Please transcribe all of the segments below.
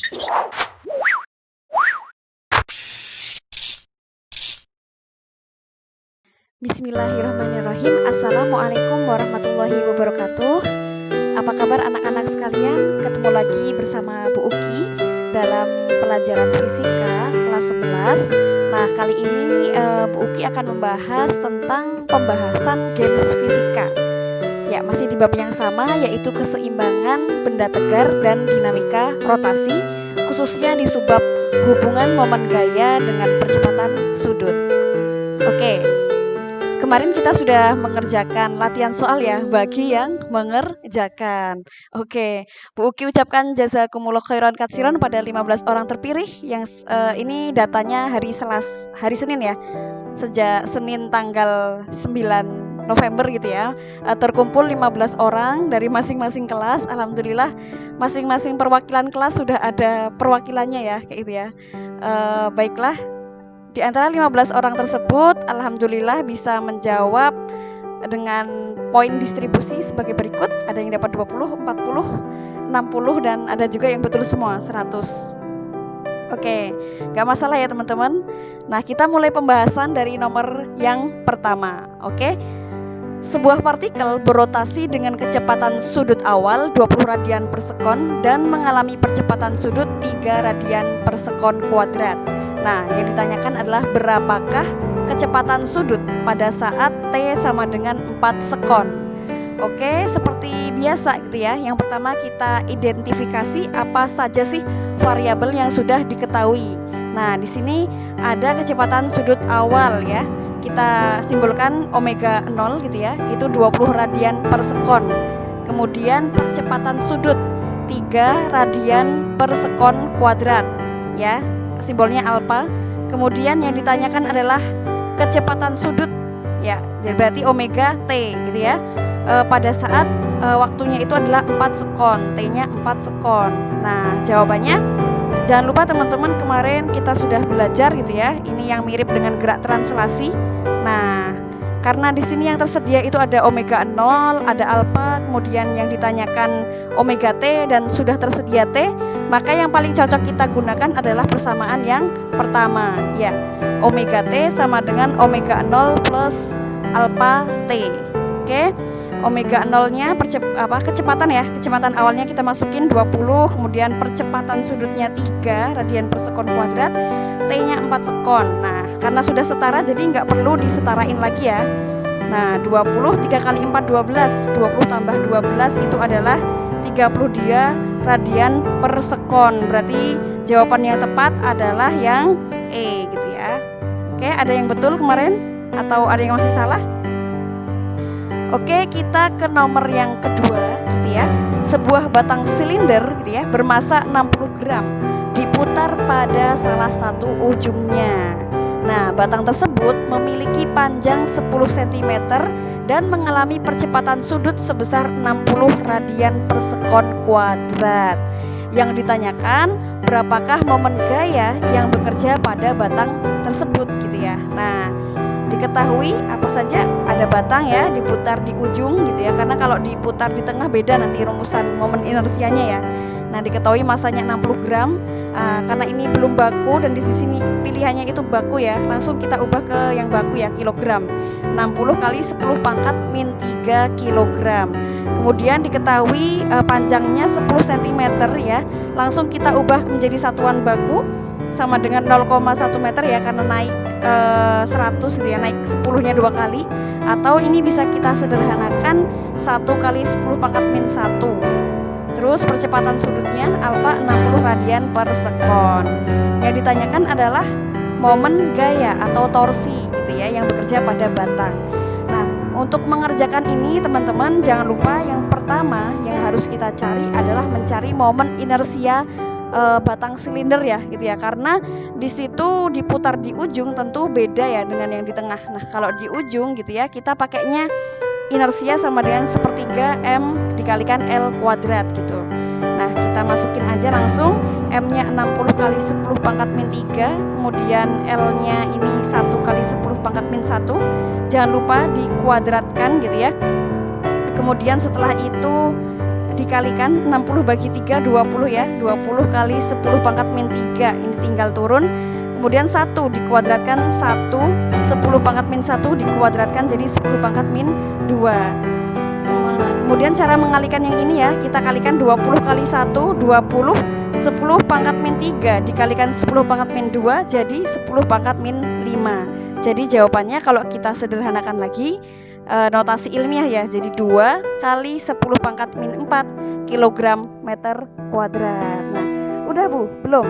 Bismillahirrahmanirrahim. Assalamualaikum warahmatullahi wabarakatuh. Apa kabar anak-anak sekalian? Ketemu lagi bersama Bu Uki dalam pelajaran fisika kelas 11. Nah, kali ini Bu Uki akan membahas tentang pembahasan games fisika. Ya, masih di bab yang sama, yaitu keseimbangan benda tegar dan dinamika rotasi, khususnya di subbab hubungan momen gaya dengan percepatan sudut. Oke. Kemarin kita sudah mengerjakan latihan soal ya, bagi yang mengerjakan. Oke, Bu Uki ucapkan jazakumullah khairan katsiran pada 15 orang terpilih yang ini datanya hari Senin ya. Sejak Senin tanggal 9 November gitu ya. Terkumpul 15 orang dari masing-masing kelas. Alhamdulillah masing-masing perwakilan kelas sudah ada perwakilannya ya, kayak gitu ya. Baiklah. Di antara 15 orang tersebut, alhamdulillah bisa menjawab dengan poin distribusi sebagai berikut. Ada yang dapat 20, 40, 60, dan ada juga yang betul semua, 100. Oke, gak masalah ya teman-teman. Nah, kita mulai pembahasan dari nomor yang pertama. Oke, sebuah partikel berotasi dengan kecepatan sudut awal 20 radian per sekon dan mengalami percepatan sudut 3 radian per sekon kuadrat. Nah, yang ditanyakan adalah berapakah kecepatan sudut pada saat T sama dengan 4 sekon. Oke, seperti biasa gitu ya. Yang pertama kita identifikasi apa saja sih variabel yang sudah diketahui. Nah, di sini ada kecepatan sudut awal ya. Kita simbolkan omega 0 gitu ya. Itu 20 radian per sekon. Kemudian percepatan sudut 3 radian per sekon kuadrat ya. Simbolnya alfa. Kemudian yang ditanyakan adalah kecepatan sudut ya, jadi berarti omega t gitu ya, pada saat waktunya itu adalah 4 sekon, t-nya 4 sekon. Nah, jawabannya jangan lupa teman-teman, kemarin kita sudah belajar gitu ya, ini yang mirip dengan gerak translasi. Nah, karena di sini yang tersedia itu ada omega 0, ada alfa, kemudian yang ditanyakan omega t dan sudah tersedia t, maka yang paling cocok kita gunakan adalah persamaan yang pertama ya. Omega t sama dengan omega 0 plus alfa t. Oke. Omega 0-nya kecepatan ya. Kecepatan awalnya kita masukin 20, kemudian percepatan sudutnya 3 radian per sekon kuadrat, T-nya 4 sekon. Nah, karena sudah setara jadi nggak perlu disetarain lagi ya. Nah, 20 3 kali 4 12. 20 tambah 12 itu adalah 32 radian per sekon. Berarti jawaban yang tepat adalah yang E gitu ya. Oke, ada yang betul kemarin atau ada yang masih salah? Oke, kita ke nomor yang kedua gitu ya. Sebuah batang silinder gitu ya, bermasa 60 gram diputar pada salah satu ujungnya. Nah, batang tersebut memiliki panjang 10 cm dan mengalami percepatan sudut sebesar 60 radian per sekon kuadrat. Yang ditanyakan berapakah momen gaya yang bekerja pada batang tersebut gitu ya. Nah, diketahui apa saja ada batang ya diputar di ujung gitu ya, karena kalau diputar di tengah beda nanti rumusan momen inersianya ya. Nah, diketahui masanya 60 gram karena ini belum baku dan di sini pilihannya itu baku ya, langsung kita ubah ke yang baku ya, kilogram. 60 kali 10 pangkat min 3 kilogram. Kemudian diketahui panjangnya 10 cm ya, langsung kita ubah menjadi satuan baku sama dengan 0,1 meter ya, karena naik 100 gitu ya, naik 10-nya 2 kali. Atau ini bisa kita sederhanakan 1 kali 10 pangkat min 1. Terus percepatan sudutnya alfa 60 radian per sekon. Yang ditanyakan adalah momen gaya atau torsi gitu ya, yang bekerja pada batang. Nah, untuk mengerjakan ini teman-teman jangan lupa yang pertama yang harus kita cari adalah mencari momen inersia batang silinder ya gitu ya, karena di situ diputar di ujung tentu beda ya dengan yang di tengah. Nah, kalau di ujung gitu ya kita pakainya inersia sama dengan sepertiga M dikalikan L kuadrat gitu. Nah, kita masukin aja langsung M-nya 60 kali 10 pangkat min 3, kemudian L-nya ini 1 kali 10 pangkat min 1. Jangan lupa dikuadratkan gitu ya. Kemudian setelah itu dikalikan 60 bagi 3 20 ya. 20 kali 10 pangkat min 3 ini tinggal turun. Kemudian 1 dikuadratkan 1, 10 pangkat min 1 dikuadratkan jadi 10 pangkat min 2. Kemudian cara mengalikan yang ini ya, kita kalikan 20 kali 1 20, 10 pangkat min 3 dikalikan 10 pangkat min 2 jadi 10 pangkat min 5. Jadi jawabannya kalau kita sederhanakan lagi, notasi ilmiah ya, jadi 2 kali 10 pangkat min 4 kilogram meter kuadrat. Nah udah Bu? Belum?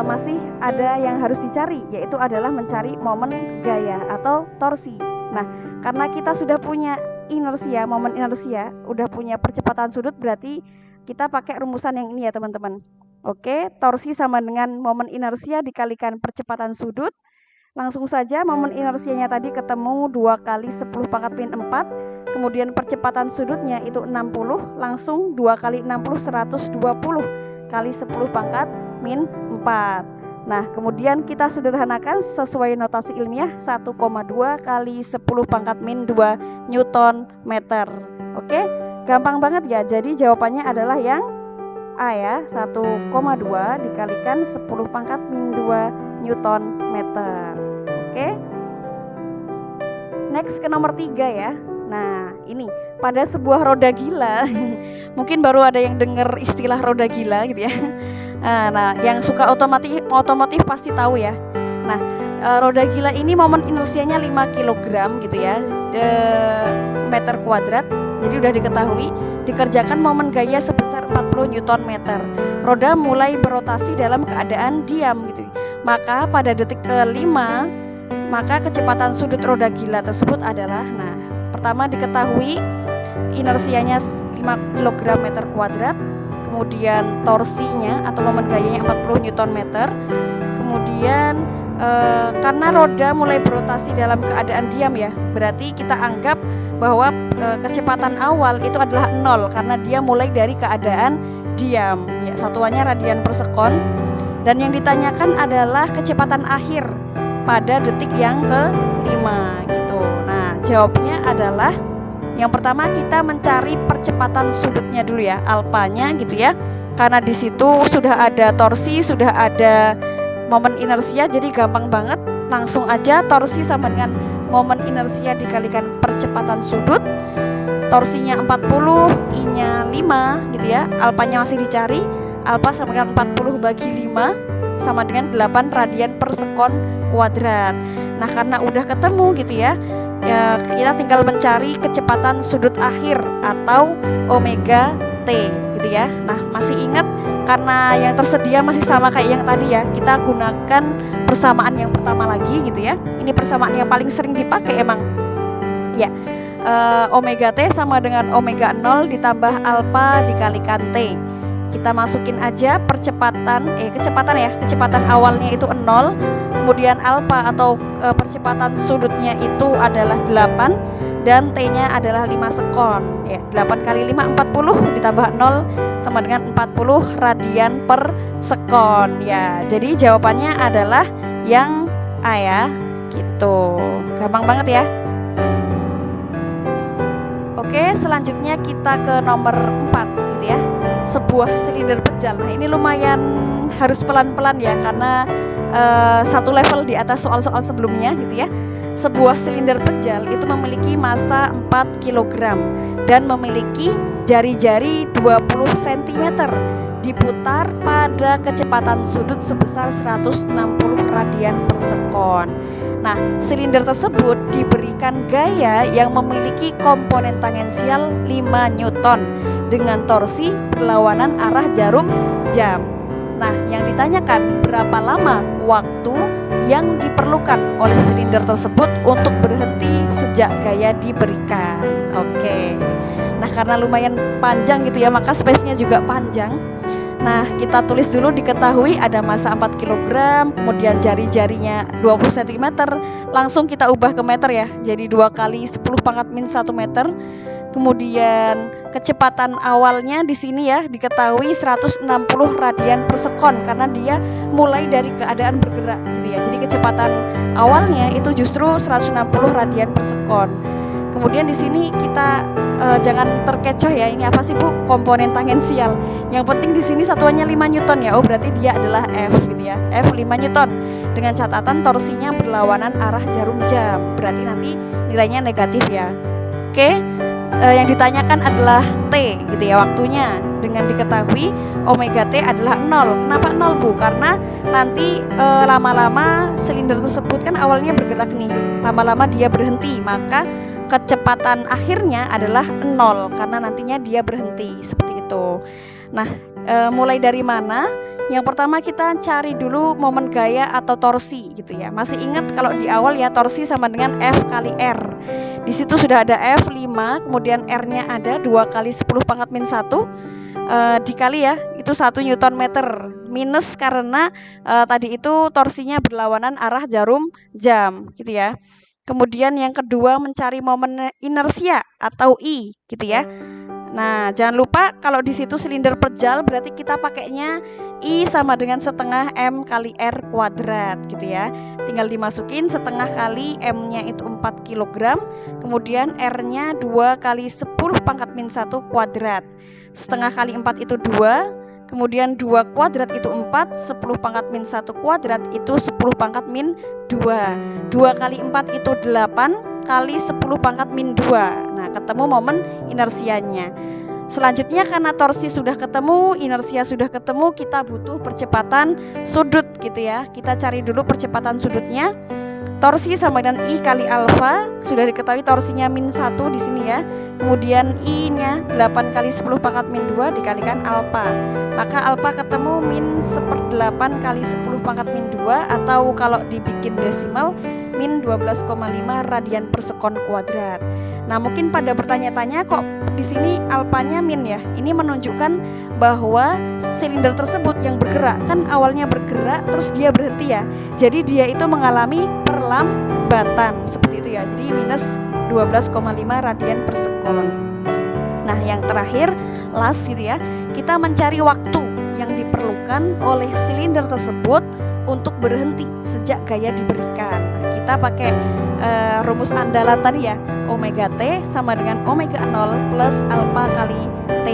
Masih ada yang harus dicari, yaitu adalah mencari momen gaya atau torsi. Nah karena kita sudah punya inersia, momen inersia, udah punya percepatan sudut, berarti kita pakai rumusan yang ini ya teman-teman. Oke, torsi sama dengan momen inersia dikalikan percepatan sudut. Langsung saja momen inersianya tadi ketemu 2 kali 10 pangkat min 4. Kemudian percepatan sudutnya itu 60, langsung 2 kali 60 120 kali 10 pangkat min 4. Nah kemudian kita sederhanakan sesuai notasi ilmiah 1,2 kali 10 pangkat min 2 Newton meter. Oke, gampang banget ya. Jadi jawabannya adalah yang A ya, 1,2 dikalikan 10 pangkat min 2 Newton meter. Oke, next ke nomor 3 ya. Nah ini pada sebuah roda gila mungkin baru ada yang dengar istilah roda gila gitu ya. Nah yang suka otomotif pasti tahu ya. Nah roda gila ini momen inersianya 5 kg gitu ya, meter kuadrat. Jadi udah diketahui dikerjakan momen gaya sebesar 40 Newton meter. Roda mulai berotasi dalam keadaan diam gitu. Maka pada detik ke-5 maka kecepatan sudut roda gila tersebut adalah, nah pertama diketahui inersianya 5 kg meter kuadrat, kemudian torsinya atau momen gayanya 40 Newton meter. Kemudian karena roda mulai berotasi dalam keadaan diam ya, berarti kita anggap bahwa kecepatan awal itu adalah 0 karena dia mulai dari keadaan diam ya, satuannya radian per sekon. Dan yang ditanyakan adalah kecepatan akhir pada detik yang ke-5 gitu. Nah jawabnya adalah yang pertama kita mencari percepatan sudutnya dulu ya, alpanya gitu ya. Karena di situ sudah ada torsi, sudah ada momen inersia, jadi gampang banget. Langsung aja torsi sama dengan momen inersia dikalikan percepatan sudut. Torsinya 40, I-nya 5 gitu ya. Alpanya masih dicari. Alpa sama dengan 40 bagi 5 sama dengan 8 radian per sekon kuadrat. Nah karena udah ketemu gitu ya, kita tinggal mencari kecepatan sudut akhir atau omega T gitu ya. Nah masih ingat karena yang tersedia masih sama kayak yang tadi ya, kita gunakan persamaan yang pertama lagi gitu ya. Ini persamaan yang paling sering dipakai emang ya. Omega T sama dengan omega 0 ditambah alpha dikalikan T. Kita masukin aja kecepatan awalnya itu 0, kemudian alpha atau percepatan sudutnya itu adalah 8 dan T-nya adalah 5 sekon ya. 8 kali 5 40 ditambah 0 sama dengan 40 radian per sekon ya. Jadi jawabannya adalah yang A ya gitu. Gampang banget ya. Oke, selanjutnya kita ke nomor 4 gitu ya. Sebuah silinder pejal. Nah ini lumayan harus pelan-pelan ya, karena satu level di atas soal-soal sebelumnya gitu ya. Sebuah silinder pejal itu memiliki massa 4 kg dan memiliki jari-jari 20 cm, diputar pada kecepatan sudut sebesar 160 radian per sekon. Nah, silinder tersebut diberikan gaya yang memiliki komponen tangensial 5 Newton dengan torsi berlawanan arah jarum jam. Nah, yang ditanyakan berapa lama waktu yang diperlukan oleh silinder tersebut untuk berhenti sejak gaya diberikan. Oke. Nah, karena lumayan panjang gitu ya, maka space-nya juga panjang. Nah, kita tulis dulu, diketahui ada massa 4 kg, kemudian jari-jarinya 20 cm. Langsung kita ubah ke meter ya. Jadi 2 kali 10 pangkat min 1 meter. Kemudian kecepatan awalnya di sini ya diketahui 160 radian per sekon karena dia mulai dari keadaan bergerak gitu ya. Jadi kecepatan awalnya itu justru 160 radian per sekon. Kemudian di sini kita jangan terkecoh ya, ini apa sih Bu? Komponen tangensial. Yang penting di sini satuannya 5 Newton ya. Oh, berarti dia adalah F gitu ya. F 5 Newton. Dengan catatan torsinya berlawanan arah jarum jam. Berarti nanti nilainya negatif ya. Oke. Yang ditanyakan adalah T gitu ya, waktunya. Dengan diketahui omega T adalah 0. Kenapa 0 Bu? Karena nanti lama-lama silinder tersebut kan awalnya bergerak nih, lama-lama dia berhenti, maka kecepatan akhirnya adalah 0 karena nantinya dia berhenti, seperti itu. Nah, mulai dari mana? Yang pertama kita cari dulu momen gaya atau torsi gitu ya. Masih ingat kalau di awal ya, torsi sama dengan F kali R. Di situ sudah ada F 5, kemudian R-nya ada 2 kali 10 pangkat min 1 dikali ya, itu 1 Newton meter. Minus karena tadi itu torsinya berlawanan arah jarum jam gitu ya. Kemudian yang kedua mencari momen inersia atau I gitu ya. Nah, jangan lupa kalau di situ silinder per-jal berarti kita pakainya I sama dengan setengah M kali R kuadrat gitu ya. Tinggal dimasukin setengah kali M-nya itu 4 kg, kemudian R-nya 2 kali 10 pangkat min 1 kuadrat. Setengah kali 4 itu 2, kemudian 2 kuadrat itu 4, 10 pangkat min 1 kuadrat itu 10 pangkat min 2. 2 kali 4 itu 8 kali 10 pangkat min 2. Nah, ketemu momen inersianya. Selanjutnya karena torsi sudah ketemu, inersia sudah ketemu, kita butuh percepatan sudut gitu ya. Kita cari dulu percepatan sudutnya. Torsi sama dengan I kali alfa, sudah diketahui torsinya min 1 di sini ya. Kemudian I-nya 8 kali 10 pangkat min 2 dikalikan alfa. Maka alfa ketemu min 1/8 kali 10 pangkat min 2, atau kalau dibikin desimal min 12,5 radian per sekon kuadrat. Nah, mungkin pada bertanya-tanya kok di sini alfanya min ya. Ini menunjukkan bahwa silinder tersebut yang bergerak kan awalnya bergerak terus dia berhenti ya. Jadi dia itu mengalami perlambatan seperti itu ya. Jadi minus 12,5 radian per sekon. Nah, yang terakhir last gitu ya. Kita mencari waktu yang diperlukan oleh silinder tersebut untuk berhenti sejak gaya diberikan. Nah, kita pakai rumus andalan tadi ya, omega T sama dengan omega 0 plus alfa kali T.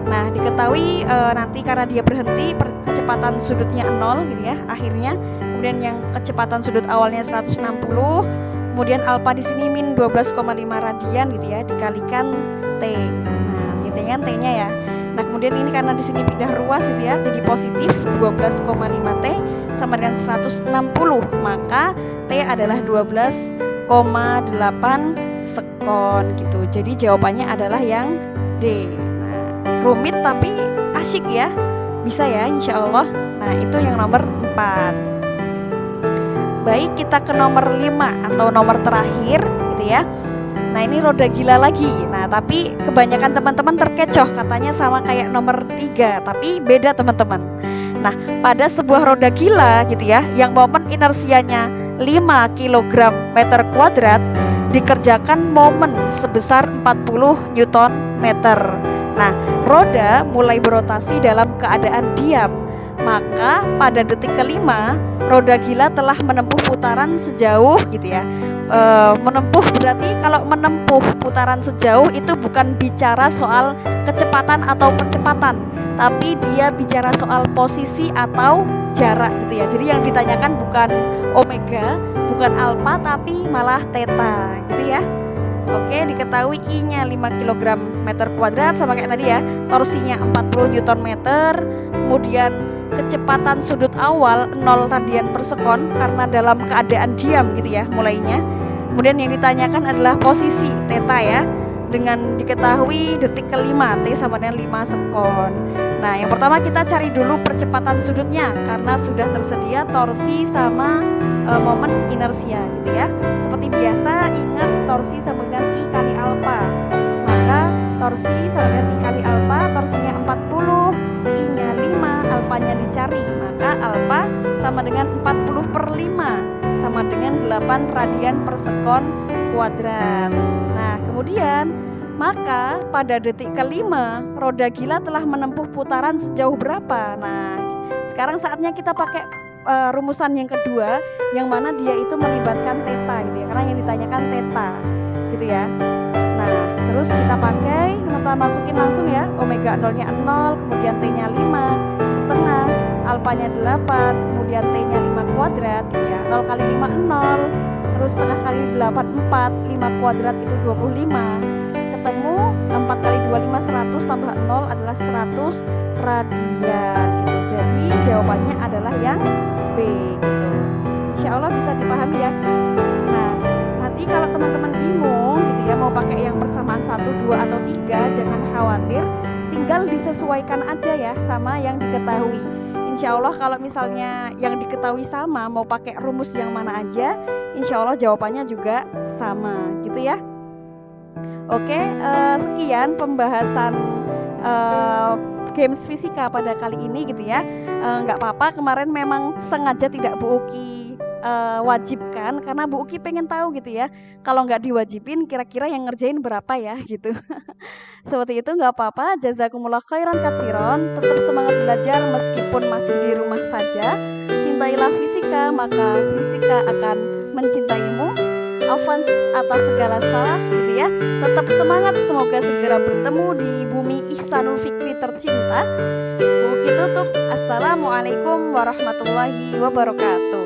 Nah, diketahui nanti karena dia berhenti kecepatan sudutnya 0 gitu ya akhirnya. Kemudian yang kecepatan sudut awalnya 160, kemudian alfa di sini min 12,5 radian gitu ya dikalikan T. Nah, intinya T-nya ya. Nah, kemudian ini karena di sini pindah ruas gitu ya, jadi positif 12,5 T sama dengan 160, maka T adalah 12,8 sekon gitu. Jadi jawabannya adalah yang D. Nah, rumit tapi asyik ya, bisa ya insya Allah. Nah, itu yang nomor 4. Baik, kita ke nomor 5 atau nomor terakhir gitu ya. Nah, ini roda gila lagi. Nah, tapi kebanyakan teman-teman terkecoh katanya sama kayak nomor 3, tapi beda teman-teman. Nah, pada sebuah roda gila gitu ya, yang momen inersianya 5 kg meter kuadrat, dikerjakan momen sebesar 40 Newton meter. Nah, roda mulai berotasi dalam keadaan diam. Maka pada detik kelima, roda gila telah menempuh putaran sejauh gitu ya. Menempuh berarti kalau menempuh putaran sejauh itu bukan bicara soal kecepatan atau percepatan, tapi dia bicara soal posisi atau jarak gitu ya. Jadi yang ditanyakan bukan omega, bukan alfa, tapi malah theta gitu ya. Oke, diketahui I-nya 5 kg meter kuadrat sama kayak tadi ya. Torsinya 40 Newton meter. Kemudian kecepatan sudut awal 0 radian per sekon karena dalam keadaan diam gitu ya mulainya. Kemudian yang ditanyakan adalah posisi theta ya, dengan diketahui detik kelima T sama dengan 5 sekon. Nah, yang pertama kita cari dulu percepatan sudutnya karena sudah tersedia torsi sama momen inersia gitu ya. Seperti biasa ingat torsi sama dengan I kali alfa. Maka torsi sama dengan I kali alfa, torsinya 40, I-nya 5, alfanya dicari. Maka alfa sama dengan 40/5 sama dengan 8 radian per sekon kuadrat. Nah, kemudian maka pada detik kelima roda gila telah menempuh putaran sejauh berapa? Nah, sekarang saatnya kita pakai rumusan yang kedua, yang mana dia itu melibatkan theta gitu ya, karena yang ditanyakan theta. gitu ya. Nah, terus kita masukin langsung ya, omega 0-nya 0, kemudian T-nya 5, setengah, alfanya 8, kemudian T-nya 5 kuadrat gitu ya. 0 kali 5 0, terus setengah kali 8 4, 5 kuadrat itu 25. Ketemu 4 kali 25 100 tambah 0 adalah 100 radian gitu. Jadi jawabannya adalah yang B gitu. Insya Allah bisa dipahami ya. Nah, nanti kalau teman-teman bingung gitu ya mau pakai yang persamaan 1, 2 atau 3, jangan khawatir, tinggal disesuaikan aja ya sama yang diketahui. Insya Allah kalau misalnya yang diketahui sama, mau pakai rumus yang mana aja, insya Allah jawabannya juga sama gitu ya. Oke, sekian pembahasan games fisika pada kali ini gitu ya. Nggak apa-apa, kemarin memang sengaja tidak Bu Uki wajibkan karena Bu Uki pengen tahu gitu ya. Kalau nggak diwajibin, kira-kira yang ngerjain berapa ya gitu. Seperti itu nggak apa-apa. Jazakumullah khairan katsiron. Tetap semangat belajar meskipun masih di rumah saja. Cintailah fisika, maka fisika akan mencintaimu. Afans atas segala salah gitu ya. Tetap semangat, semoga segera bertemu di bumi Ihsanul Fikri tercinta. Bu Uki tutup. Assalamualaikum warahmatullahi wabarakatuh.